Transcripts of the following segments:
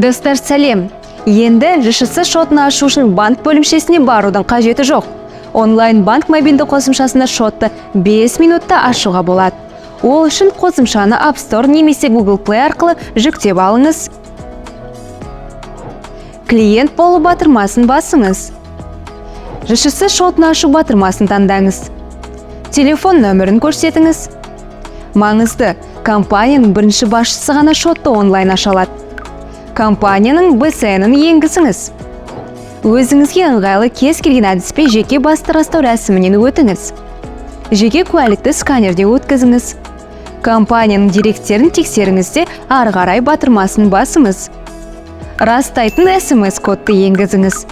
Достар сәлем. Енді ЖШС шотын ашу үшін банк бөлімшесіне барудың қажеті жоқ. Онлайн банк мобильді қосымшасында шотты 5 минутта ашуға болады. Ол үшін қосымшаны App Store немесе Google Play арқылы жүктеп алыңыз. Клиент болу батырмасын басыңыз. ЖШС шотын ашу батырмасын таңдаңыз. Телефон нөмірін көрсетіңіз. Маңызды, компанияның бірінші басшысы ғана шотты онлайн аша алады. Компанияның BCN-ін енгізіңіз. Өзіңізге ыңғайлы кез келген әдіспен жеке басты растау рәсімінен өтіңіз. Жеке куәлікті сканерде өткізіңіз. Компанияның деректерін тексеріңіз де ары қарай батырмасын басыңыз. Растайтын SMS кодты енгізіңіз.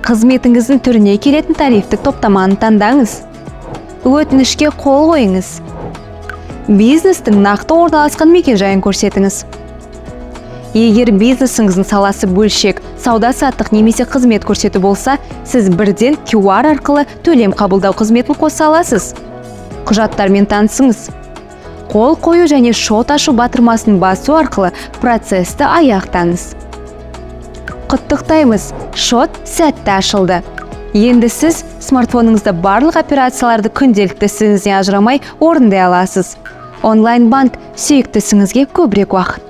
Қызметіңіздің түріне келетін тарифтік топтаманы таңдаңыз. Өтінішке қол қойыңыз. Бизнестің нақты орналасқан мекен-жайын көрсетіңіз. Егер бизнесіңіздің саласы бөлшек, сауда-саттық немесе қызмет көрсету болса, сіз бірден QR арқылы төлем қабылдау қызметін қоса аласыз. Құжаттармен танысыңыз. Қол қою және шот ашу батырмасын басу арқылы процесті аяқтаңыз. Құттықтаймыз, шот сәтті ашылды. Енді сіз смартфоныңызда барлық операцияларды күнделікті ісіңізден ажырамай орындай аласыз. Онлайн банк сүйікті ісіңізге көбірек уақыт